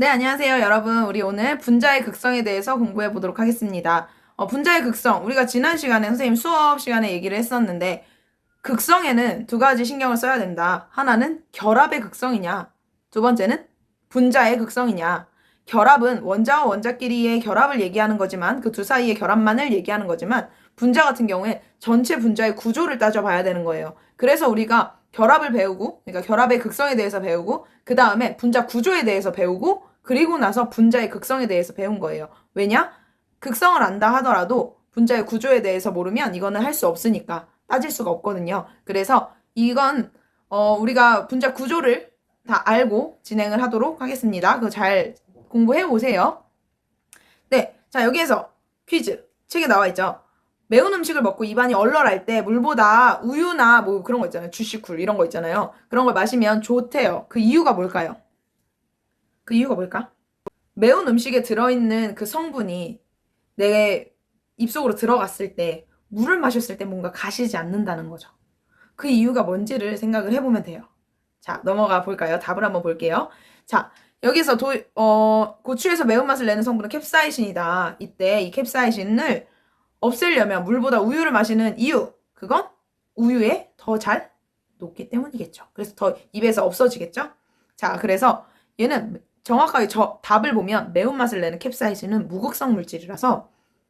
네, 안녕하세요, 여러분. 우리 오늘 분자의 극성에 대해서 공부해 보도록 하겠습니다. 분자의 극성, 우리가 지난 시간에 선생님 수업 시간에 얘기를 했었는데, 극성에는 두 가지 신경을 써야 된다. 하나는 결합의 극성이냐, 두 번째는 분자의 극성이냐. 결합은 원자와 원자끼리의 결합을 얘기하는 거지만, 그 두 사이의 결합만을 얘기하는 거지만, 분자 같은 경우에 전체 분자의 구조를 따져봐야 되는 거예요. 그래서 우리가 결합을 배우고, 그러니까 결합의 극성에 대해서 배우고, 그 다음에 분자 구조에 대해서 배우고, 그리고 나서 분자의 극성에 대해서 배운 거예요. 왜냐? 극성을 안다 하더라도 분자의 구조에 대해서 모르면 이거는 할 수 없으니까 따질 수가 없거든요. 그래서 이건 우리가 분자 구조를 다 알고 진행을 하도록 하겠습니다. 그거 잘 공부해 오세요. 네, 자 여기에서 퀴즈. 책에 나와 있죠. 매운 음식을 먹고 입안이 얼얼할 때 물보다 우유나 뭐 그런 거 있잖아요. 주시쿨 이런 거 있잖아요. 그런 걸 마시면 좋대요. 그 이유가 뭘까요? 그 이유가 뭘까? 매운 음식에 들어있는 그 성분이 내 입속으로 들어갔을 때 물을 마셨을 때 뭔가 가시지 않는다는 거죠. 그 이유가 뭔지를 생각을 해보면 돼요. 자, 넘어가 볼까요? 답을 한번 볼게요. 자, 여기서 고추에서 매운맛을 내는 성분은 캡사이신이다. 이때 이 캡사이신을 없애려면 물보다 우유를 마시는 이유, 그건 우유에 더 잘 녹기 때문이겠죠. 그래서 더 입에서 없어지겠죠? 자, 그래서 얘는 정확하게 답을 보면 매운맛을 내는 캡사이신은 무극성 물질이라서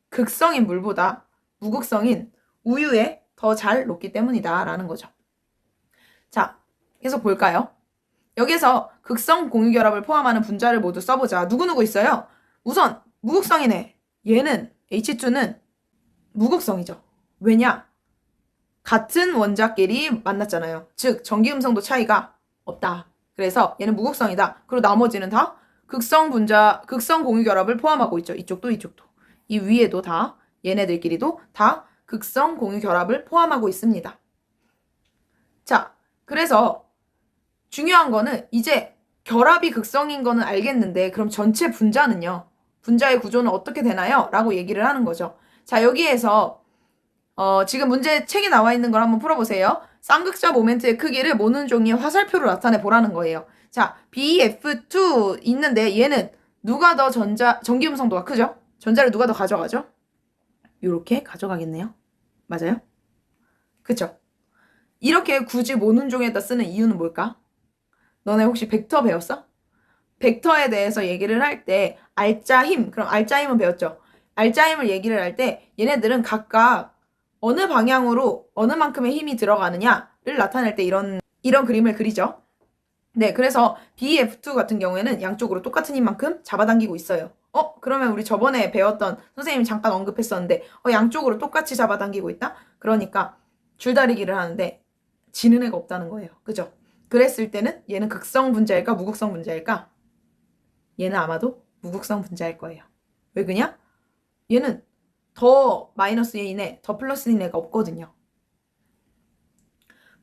극성인 물보다 무극성인 우유에 더 잘 녹기 때문이다 라는 거죠. 자, 계속 볼까요? 여기서 극성 공유결합을 포함하는 분자를 모두 써보자. 누구누구 있어요? 우선 무극성이네. 얘는 H2는 무극성이죠. 왜냐? 같은 원자끼리 만났잖아요. 즉 전기음성도 차이가 없다. 그래서 얘는 무극성이다. 그리고 나머지는 다 극성 분자, 극성 공유결합을 포함하고 있죠. 이쪽도 이쪽도. 이 위에도 다 얘네들끼리도 다 극성 공유결합을 포함하고 있습니다. 자, 그래서 중요한 거는 이제 결합이 극성인 거는 알겠는데 그럼 전체 분자는요? 분자의 구조는 어떻게 되나요? 라고 얘기를 하는 거죠. 자, 여기에서 지금 문제 책에 나와 있는 걸 한번 풀어보세요. 쌍극자 모멘트의 크기를 모는 종이의 화살표로 나타내 보라는 거예요. 자, BF2 있는데 얘는 누가 더 전기음성도가 크죠? 전자를 누가 더 가져가죠? 요렇게 가져가겠네요. 맞아요? 그쵸? 이렇게 굳이 모는 종에다 쓰는 이유는 뭘까? 너네 혹시 벡터 배웠어? 벡터에 대해서 얘기를 할 때 알짜 힘, 그럼 알짜 힘은 배웠죠? 알짜 힘을 얘기를 할 때 얘네들은 각각 어느 방향으로 어느 만큼의 힘이 들어가느냐를 나타낼 때 이런 그림을 그리죠. 네, 그래서 BF2 같은 경우에는 양쪽으로 똑같은 힘만큼 잡아당기고 있어요. 그러면 우리 저번에 배웠던 선생님이 잠깐 언급했었는데 양쪽으로 똑같이 잡아당기고 있다? 그러니까 줄다리기를 하는데 지는 애가 없다는 거예요. 그죠? 그랬을 때는 얘는 극성 분자일까 무극성 분자일까? 얘는 아마도 무극성 분자일 거예요. 왜 그냐? 얘는 더 마이너스인 애, 더 플러스인 애가 없거든요.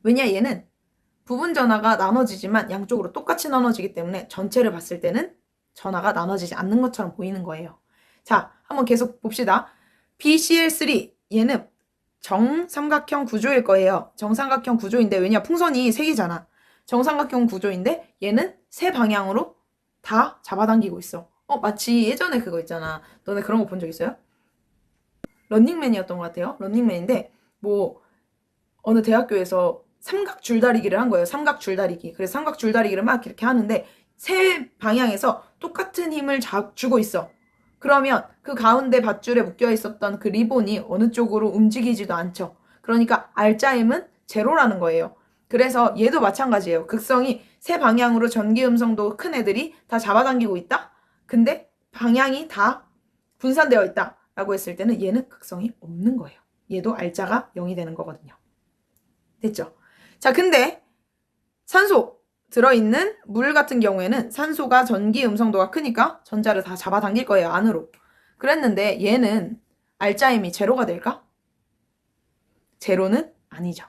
왜냐 얘는 부분 전하가 나눠지지만 양쪽으로 똑같이 나눠지기 때문에 전체를 봤을 때는 전하가 나눠지지 않는 것처럼 보이는 거예요. 자, 한번 계속 봅시다. BCl3 얘는 정삼각형 구조일 거예요. 정삼각형 구조인데 왜냐 풍선이 세 개잖아. 정삼각형 구조인데 얘는 세 방향으로 다 잡아당기고 있어. 마치 예전에 그거 있잖아. 너네 그런 거 본 적 있어요? 런닝맨이었던 것 같아요. 런닝맨인데 뭐 어느 대학교에서 삼각 줄다리기를 한 거예요. 삼각 줄다리기. 그래서 삼각 줄다리기를 막 이렇게 하는데 세 방향에서 똑같은 힘을 주고 있어. 그러면 그 가운데 밧줄에 묶여 있었던 그 리본이 어느 쪽으로 움직이지도 않죠. 그러니까 알짜 힘은 제로라는 거예요. 그래서 얘도 마찬가지예요. 극성이 세 방향으로 전기 음성도 큰 애들이 다 잡아당기고 있다. 근데 방향이 다 분산되어 있다. 라고 했을 때는 얘는 극성이 없는 거예요. 얘도 알짜가 0이 되는 거거든요. 됐죠? 자, 근데 산소 들어있는 물 같은 경우에는 산소가 전기 음성도가 크니까 전자를 다 잡아당길 거예요, 안으로. 그랬는데 얘는 알짜임이 제로가 될까? 제로는 아니죠.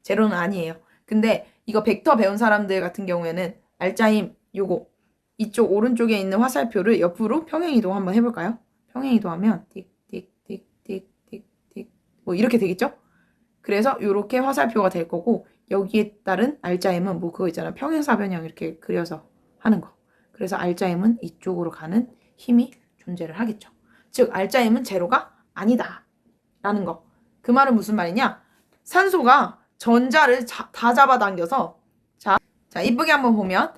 제로는 아니에요. 근데 이거 벡터 배운 사람들 같은 경우에는 알짜임 요거 이쪽 오른쪽에 있는 화살표를 옆으로 평행이동 한번 해볼까요? 평행이동하면 틱틱틱틱틱틱 뭐 이렇게 되겠죠? 그래서 이렇게 화살표가 될 거고 여기에 따른 알짜임은 뭐 그거 있잖아 평행사변형 이렇게 그려서 하는 거 그래서 알자임은 이쪽으로 가는 힘이 존재를 하겠죠. 즉 알자임은 제로가 아니다 라는 거. 그 말은 무슨 말이냐? 산소가 전자를 다 잡아당겨서 자 이쁘게 한번 보면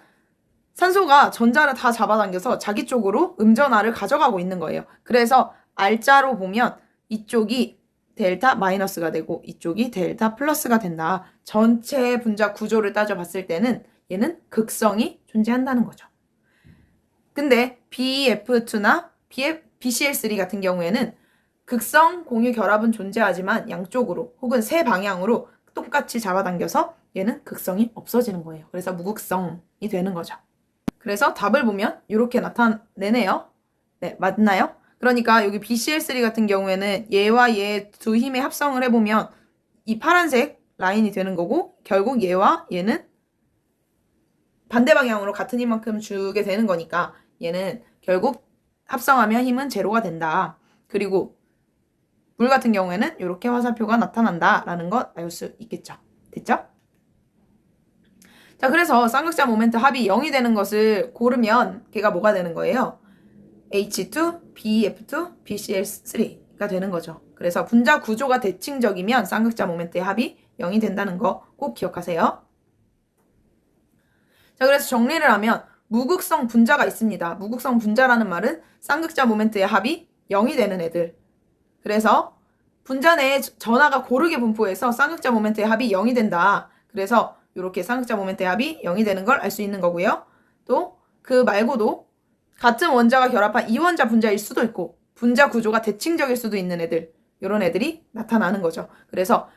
산소가 전자를 다 잡아당겨서 자기 쪽으로 음전하를 가져가고 있는 거예요. 그래서 알자로 보면 이쪽이 델타 마이너스가 되고 이쪽이 델타 플러스가 된다. 전체 분자 구조를 따져봤을 때는 얘는 극성이 존재한다는 거죠. 근데 BF2나 BCl3 같은 경우에는 극성 공유 결합은 존재하지만 양쪽으로 혹은 세 방향으로 똑같이 잡아당겨서 얘는 극성이 없어지는 거예요. 그래서 무극성이 되는 거죠. 그래서 답을 보면 이렇게 나타내네요. 네, 맞나요? 그러니까 여기 BCl3 같은 경우에는 얘와 얘 두 힘의 합성을 해보면 이 파란색 라인이 되는 거고 결국 얘와 얘는 반대 방향으로 같은 힘만큼 주게 되는 거니까 얘는 결국 합성하면 힘은 제로가 된다. 그리고 물 같은 경우에는 이렇게 화살표가 나타난다라는 것 알 수 있겠죠. 됐죠? 자, 그래서 쌍극자 모멘트 합이 0이 되는 것을 고르면 걔가 뭐가 되는 거예요? H2, BF2, BCl3가 되는 거죠. 그래서 분자 구조가 대칭적이면 쌍극자 모멘트의 합이 0이 된다는 거 꼭 기억하세요. 자, 그래서 정리를 하면 무극성 분자가 있습니다. 무극성 분자라는 말은 쌍극자 모멘트의 합이 0이 되는 애들. 그래서 분자 내에 전하가 고르게 분포해서 쌍극자 모멘트의 합이 0이 된다. 그래서 이렇게 쌍극자 모멘트의 합이 0이 되는 걸 알 수 있는 거고요. 또 그 말고도 같은 원자가 결합한 이원자 분자일 수도 있고 분자 구조가 대칭적일 수도 있는 애들, 이런 애들이 나타나는 거죠. 그래서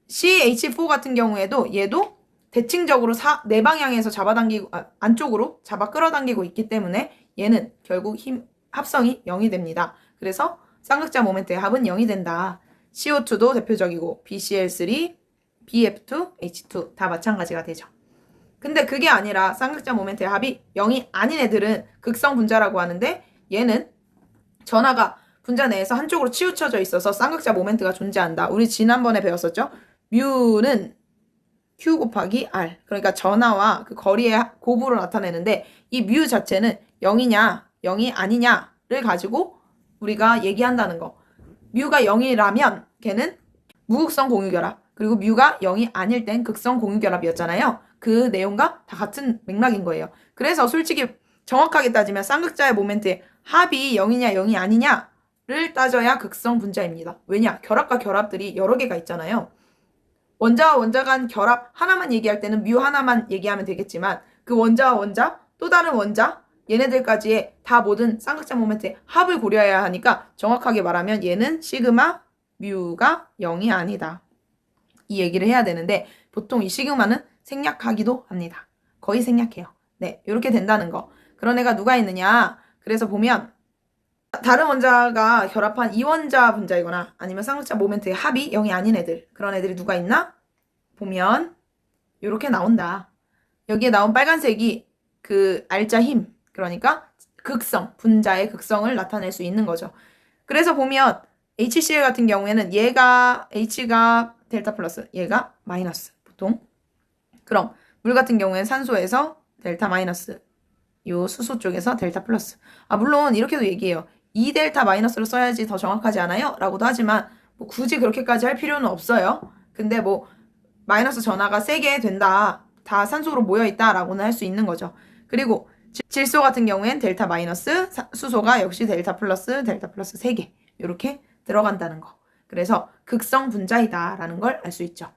CH4 같은 경우에도 얘도 대칭적으로 네 방향에서 잡아당기고 안쪽으로 잡아 끌어당기고 있기 때문에 얘는 결국 합성이 0이 됩니다. 그래서 쌍극자 모멘트의 합은 0이 된다. CO2도 대표적이고 BCl3, BF2, H2 다 마찬가지가 되죠. 근데 그게 아니라 쌍극자 모멘트의 합이 0이 아닌 애들은 극성 분자라고 하는데 얘는 전하가 분자 내에서 한쪽으로 치우쳐져 있어서 쌍극자 모멘트가 존재한다. 우리 지난번에 배웠었죠? 뮤는 Q 곱하기 R. 그러니까 전하와 그 거리의 곱으로 나타내는데 이 뮤 자체는 0이냐 0이 아니냐를 가지고 우리가 얘기한다는 거. 뮤가 0이라면 걔는 무극성 공유결합, 그리고 뮤가 0이 아닐 땐 극성 공유결합이었잖아요. 그 내용과 다 같은 맥락인 거예요. 그래서 솔직히 정확하게 따지면 쌍극자의 모멘트의 합이 0이냐 0이 아니냐를 따져야 극성 분자입니다. 왜냐? 결합과 결합들이 여러 개가 있잖아요. 원자와 원자 간 결합 하나만 얘기할 때는 뮤 하나만 얘기하면 되겠지만 그 원자와 원자, 또 다른 원자, 얘네들까지의 다 모든 쌍극자 모멘트의 합을 고려해야 하니까 정확하게 말하면 얘는 시그마 뮤가 0이 아니다. 이 얘기를 해야 되는데 보통 이 시그마는 생략하기도 합니다. 거의 생략해요. 네, 이렇게 된다는 거. 그런 애가 누가 있느냐? 그래서 보면 다른 원자가 결합한 이원자 분자이거나 아니면 쌍극자 모멘트의 합이 0이 아닌 애들, 그런 애들이 누가 있나? 보면 이렇게 나온다. 여기에 나온 빨간색이 그 알자 힘, 그러니까 극성, 분자의 극성을 나타낼 수 있는 거죠. 그래서 보면 HCl 같은 경우에는 얘가 H가 델타 플러스, 얘가 마이너스 보통. 그럼 물 같은 경우에는 산소에서 델타 마이너스, 요 수소 쪽에서 델타 플러스. 물론 이렇게도 얘기해요. 2델타 마이너스로 써야지 더 정확하지 않아요? 라고도 하지만 뭐 굳이 그렇게까지 할 필요는 없어요. 근데 뭐 마이너스 전하가 세게 된다, 다 산소로 모여있다 라고는 할 수 있는 거죠. 그리고 질소 같은 경우엔 델타 마이너스, 수소가 역시 델타 플러스 3개 이렇게 들어간다는 거. 그래서 극성 분자이다 라는 걸 알 수 있죠.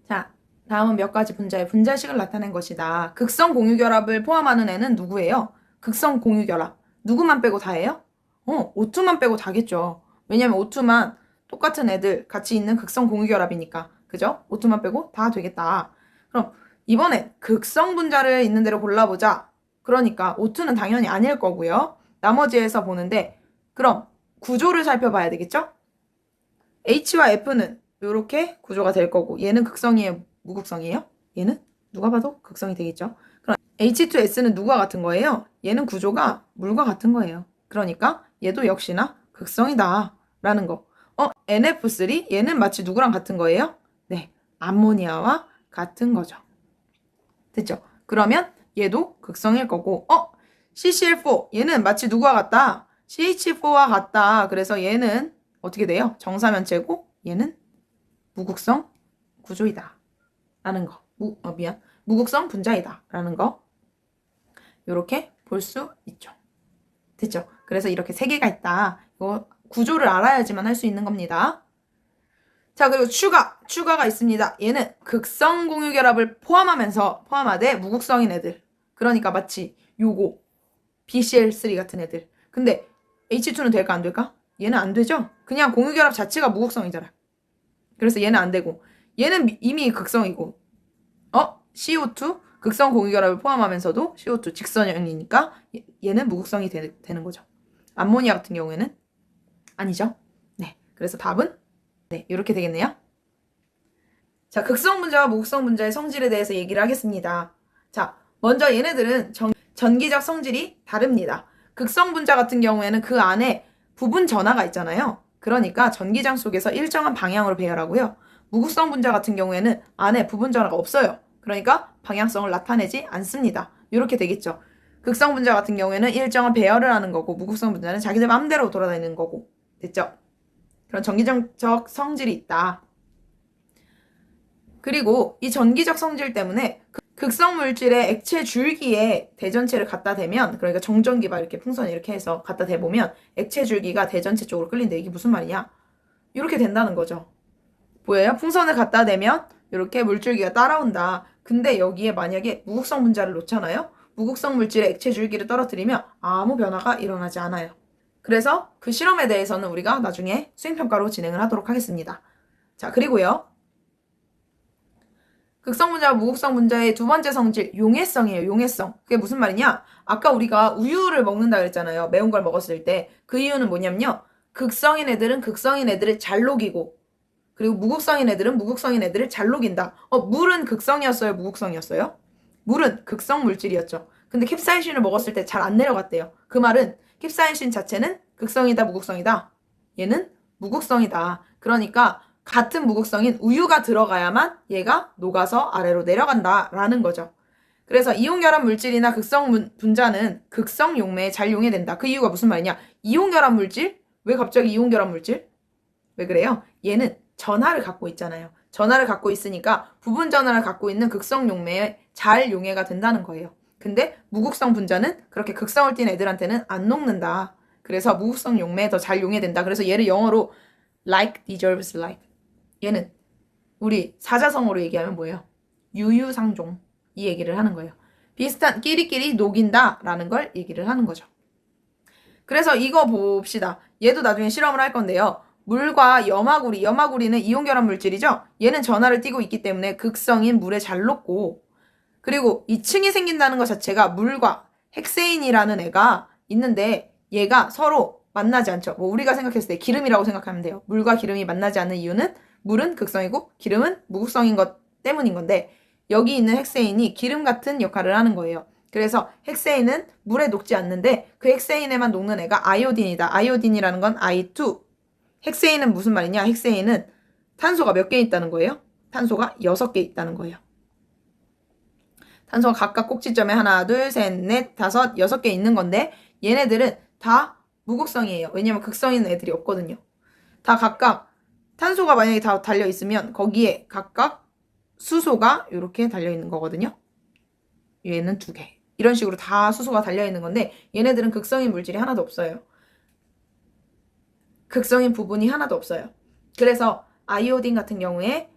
자, 다음은 몇 가지 분자의 분자식을 나타낸 것이다. 극성 공유결합을 포함하는 애는 누구예요? 극성 공유결합. 누구만 빼고 다예요? O2만 빼고 다겠죠. 왜냐면 O2만 똑같은 애들 같이 있는 극성 공유결합이니까. 그죠? O2만 빼고 다 되겠다. 그럼 이번엔 극성 분자를 있는 대로 골라보자. 그러니까 O2는 당연히 아닐 거고요. 나머지에서 보는데 그럼 구조를 살펴봐야 되겠죠? H와 F는 이렇게 구조가 될 거고 얘는 극성이에요? 무극성이에요? 얘는 누가 봐도 극성이 되겠죠? 그럼 H2S는 누가 같은 거예요? 얘는 구조가 물과 같은 거예요. 그러니까 얘도 역시나 극성이다 라는 거. NF3? 얘는 마치 누구랑 같은 거예요? 네, 암모니아와 같은 거죠. 됐죠? 그러면 얘도 극성일 거고 CCl4 얘는 마치 누구와 같다? CH4와 같다. 그래서 얘는 어떻게 돼요? 정사면체고 얘는 무극성 구조이다 라는 거. 무극성 분자이다 라는 거. 이렇게 볼 수 있죠. 됐죠? 그래서 이렇게 세 개가 있다. 이거 구조를 알아야지만 할 수 있는 겁니다. 자, 그리고 추가가 있습니다. 얘는 극성 공유결합을 포함하되 무극성인 애들. 그러니까 마치 요거 BCl3 같은 애들. 근데 H2는 될까 안 될까? 얘는 안 되죠? 그냥 공유결합 자체가 무극성이잖아. 그래서 얘는 안 되고 얘는 이미 극성이고 CO2 극성 공유결합을 포함하면서도 CO2 직선형이니까 얘는 무극성이 되는 거죠. 암모니아 같은 경우에는 아니죠. 네, 그래서 답은 네, 이렇게 되겠네요. 자, 극성 분자와 무극성 분자의 성질에 대해서 얘기를 하겠습니다. 자, 먼저 얘네들은 전기적 성질이 다릅니다. 극성 분자 같은 경우에는 그 안에 부분 전하가 있잖아요. 그러니까 전기장 속에서 일정한 방향으로 배열하고요. 무극성 분자 같은 경우에는 안에 부분 전하가 없어요. 그러니까 방향성을 나타내지 않습니다. 이렇게 되겠죠. 극성 분자 같은 경우에는 일정한 배열을 하는 거고 무극성 분자는 자기들 마음대로 돌아다니는 거고. 됐죠? 그런 전기적 성질이 있다. 그리고 이 전기적 성질 때문에 극성 물질의 액체 줄기에 대전체를 갖다 대면, 그러니까 정전기바 이렇게 풍선 이렇게 해서 갖다 대보면 액체 줄기가 대전체 쪽으로 끌린대. 이게 무슨 말이냐? 이렇게 된다는 거죠. 보여요? 풍선을 갖다 대면 이렇게 물줄기가 따라온다. 근데 여기에 만약에 무극성 분자를 놓잖아요? 무극성 물질의 액체 줄기를 떨어뜨리면 아무 변화가 일어나지 않아요. 그래서 그 실험에 대해서는 우리가 나중에 수행평가로 진행을 하도록 하겠습니다. 자, 그리고요. 극성 분자와 무극성 분자의 두 번째 성질, 용해성이에요. 용해성. 그게 무슨 말이냐? 아까 우리가 우유를 먹는다 그랬잖아요. 매운 걸 먹었을 때. 그 이유는 뭐냐면요. 극성인 애들은 극성인 애들을 잘 녹이고, 그리고 무극성인 애들은 무극성인 애들을 잘 녹인다. 물은 극성이었어요? 무극성이었어요? 물은 극성 물질이었죠. 근데 캡사이신을 먹었을 때 잘 안 내려갔대요. 그 말은 캡사이신 자체는 극성이다, 무극성이다? 얘는 무극성이다. 그러니까 같은 무극성인 우유가 들어가야만 얘가 녹아서 아래로 내려간다라는 거죠. 그래서 이온결합 물질이나 극성 분자는 극성 용매에 잘 용해된다. 그 이유가 무슨 말이냐? 이온결합 물질? 왜 갑자기 이온결합 물질? 왜 그래요? 얘는 전하를 갖고 있잖아요. 전하를 갖고 있으니까 부분 전하를 갖고 있는 극성 용매에 잘 용해가 된다는 거예요. 근데 무극성 분자는 그렇게 극성을 띤 애들한테는 안 녹는다. 그래서 무극성 용매에 더 잘 용해된다. 그래서 얘를 영어로 like deserves like. 얘는 우리 사자성어로 얘기하면 뭐예요? 유유상종. 이 얘기를 하는 거예요. 비슷한 끼리끼리 녹인다 라는 걸 얘기를 하는 거죠. 그래서 이거 봅시다. 얘도 나중에 실험을 할 건데요. 물과 염화구리는 이온결합 물질이죠. 얘는 전하를 띠고 있기 때문에 극성인 물에 잘 녹고, 그리고 이 층이 생긴다는 것 자체가 물과 헥세인이라는 애가 있는데 얘가 서로 만나지 않죠. 뭐 우리가 생각했을 때 기름이라고 생각하면 돼요. 물과 기름이 만나지 않는 이유는 물은 극성이고 기름은 무극성인 것 때문인 건데, 여기 있는 헥세인이 기름 같은 역할을 하는 거예요. 그래서 헥세인은 물에 녹지 않는데 그 헥세인에만 녹는 애가 아이오딘이다. 아이오딘이라는 건 I2. 헥세인은 무슨 말이냐? 헥세인은 탄소가 몇 개 있다는 거예요? 탄소가 6개 있다는 거예요. 탄소가 각각 꼭지점에 하나, 둘, 셋, 넷, 다섯, 6개 있는 건데 얘네들은 다 무극성이에요. 왜냐면 극성인 애들이 없거든요. 다 각각 탄소가 만약에 다 달려있으면 거기에 각각 수소가 이렇게 달려있는 거거든요. 얘는 2개. 이런 식으로 다 수소가 달려있는 건데 얘네들은 극성인 물질이 하나도 없어요. 극성인 부분이 하나도 없어요. 그래서 아이오딘 같은 경우에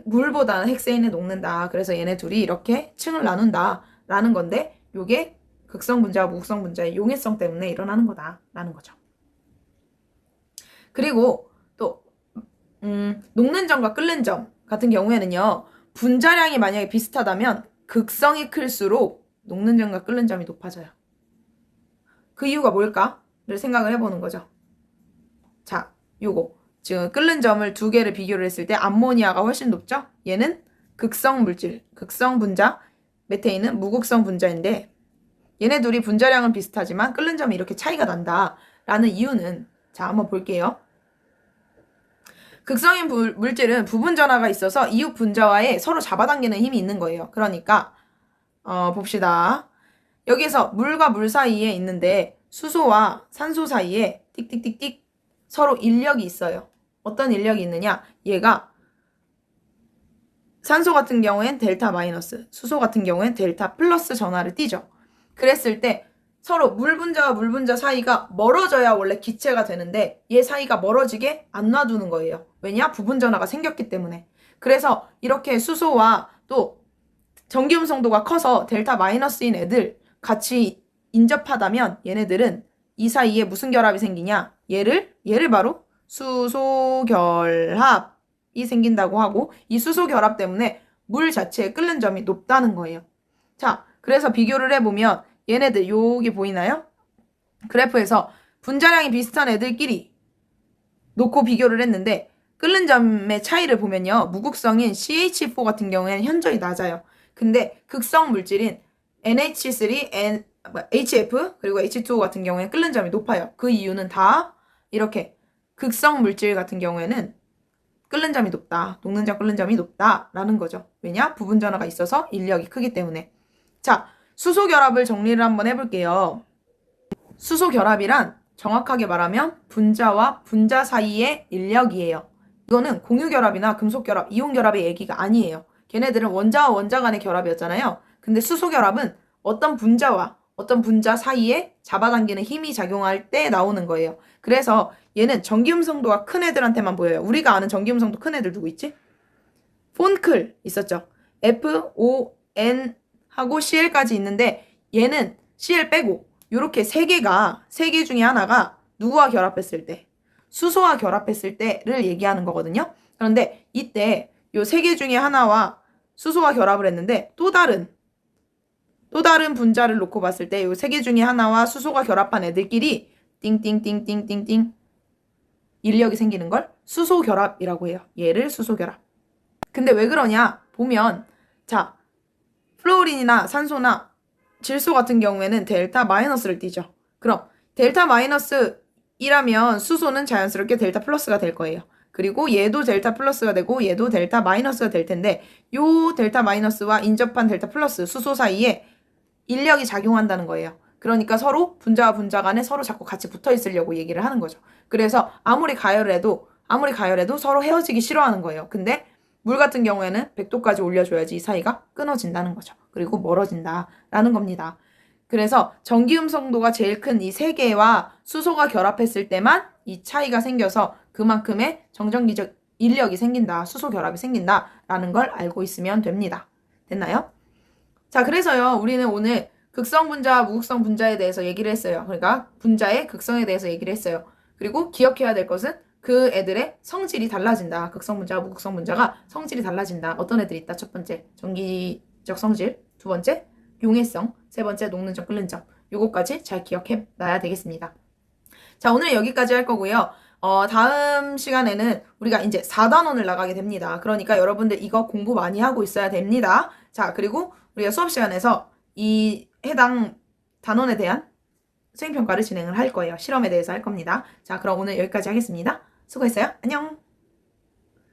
물보다는 헥세인에 녹는다. 그래서 얘네 둘이 이렇게 층을 나눈다 라는 건데 요게 극성 분자와 무극성 분자의 용해성 때문에 일어나는 거다 라는 거죠. 그리고 또 녹는 점과 끓는 점 같은 경우에는요. 분자량이 만약에 비슷하다면 극성이 클수록 녹는 점과 끓는 점이 높아져요. 그 이유가 뭘까를 생각을 해보는 거죠. 자, 요거 지금 끓는 점을 2개를 비교를 했을 때 암모니아가 훨씬 높죠? 얘는 극성 물질, 극성 분자, 메테인은 무극성 분자인데 얘네 둘이 분자량은 비슷하지만 끓는 점이 이렇게 차이가 난다라는 이유는, 자, 한번 볼게요. 극성인 물질은 부분 전하가 있어서 이웃 분자와의 서로 잡아당기는 힘이 있는 거예요. 그러니까 봅시다. 여기에서 물과 물 사이에 있는데 수소와 산소 사이에 띡띡띡띡 서로 인력이 있어요. 어떤 인력이 있느냐? 얘가 산소 같은 경우엔 델타 마이너스, 수소 같은 경우엔 델타 플러스 전하를 띠죠. 그랬을 때 서로 물 분자와 물 분자 사이가 멀어져야 원래 기체가 되는데 얘 사이가 멀어지게 안 놔두는 거예요. 왜냐? 부분 전하가 생겼기 때문에. 그래서 이렇게 수소와 또 전기 음성도가 커서 델타 마이너스인 애들 같이 인접하다면 얘네들은 이 사이에 무슨 결합이 생기냐? 얘를 바로 수소 결합이 생긴다고 하고 이 수소 결합 때문에 물 자체에 끓는 점이 높다는 거예요. 자, 그래서 비교를 해보면 얘네들 여기 보이나요? 그래프에서 분자량이 비슷한 애들끼리 놓고 비교를 했는데 끓는 점의 차이를 보면요. 무극성인 CH4 같은 경우에는 현저히 낮아요. 근데 극성 물질인 NH3, HF 그리고 H2O 같은 경우에는 끓는 점이 높아요. 그 이유는 다 이렇게 극성 물질 같은 경우에는 끓는 점이 높다. 녹는 점, 끓는 점이 높다라는 거죠. 왜냐? 부분 전하가 있어서 인력이 크기 때문에. 자, 수소 결합을 정리를 한번 해볼게요. 수소 결합이란 정확하게 말하면 분자와 분자 사이의 인력이에요. 이거는 공유 결합이나 금속 결합, 이온 결합의 얘기가 아니에요. 걔네들은 원자와 원자 간의 결합이었잖아요. 근데 수소 결합은 어떤 분자와 어떤 분자 사이에 잡아당기는 힘이 작용할 때 나오는 거예요. 그래서 얘는 전기음성도가 큰 애들한테만 보여요. 우리가 아는 전기음성도 큰 애들 누구 있지? 폰클 있었죠. F, O, N 하고 CL까지 있는데 얘는 CL 빼고 이렇게 세 개 중에 하나가 누구와 결합했을 때? 수소와 결합했을 때를 얘기하는 거거든요. 그런데 이때 요 세 개 중에 하나와 수소와 결합을 했는데 또 다른 분자를 놓고 봤을 때 요 세 개 중에 하나와 수소가 결합한 애들끼리 띵띵띵띵띵띵 인력이 생기는 걸 수소 결합이라고 해요. 얘를 수소 결합. 근데 왜 그러냐? 보면 자, 플로린이나 산소나 질소 같은 경우에는 델타 마이너스를 띠죠. 그럼 델타 마이너스이라면 수소는 자연스럽게 델타 플러스가 될 거예요. 그리고 얘도 델타 플러스가 되고 얘도 델타 마이너스가 될 텐데 요 델타 마이너스와 인접한 델타 플러스 수소 사이에 인력이 작용한다는 거예요. 그러니까 서로 분자와 분자 간에 서로 자꾸 같이 붙어 있으려고 얘기를 하는 거죠. 그래서 아무리 가열해도 서로 헤어지기 싫어하는 거예요. 근데 물 같은 경우에는 100도까지 올려줘야지 이 사이가 끊어진다는 거죠. 그리고 멀어진다라는 겁니다. 그래서 전기음성도가 제일 큰 이 세 개와 수소가 결합했을 때만 이 차이가 생겨서 그만큼의 정전기적 인력이 생긴다. 수소 결합이 생긴다라는 걸 알고 있으면 됩니다. 됐나요? 자, 그래서요. 우리는 오늘 극성 분자와 무극성 분자에 대해서 얘기를 했어요. 그러니까 분자의 극성에 대해서 얘기를 했어요. 그리고 기억해야 될 것은 그 애들의 성질이 달라진다. 극성 분자와 무극성 분자가 성질이 달라진다. 어떤 애들이 있다. 첫 번째, 전기적 성질. 두 번째, 용해성. 세 번째, 녹는 점, 끓는 점. 요거까지 잘 기억해 놔야 되겠습니다. 자, 오늘 여기까지 할 거고요. 다음 시간에는 우리가 이제 4단원을 나가게 됩니다. 그러니까 여러분들 이거 공부 많이 하고 있어야 됩니다. 자, 그리고 우리가 수업 시간에서 이 해당 단원에 대한 수행평가를 진행을 할 거예요. 실험에 대해서 할 겁니다. 자, 그럼 오늘 여기까지 하겠습니다. 수고했어요. 안녕.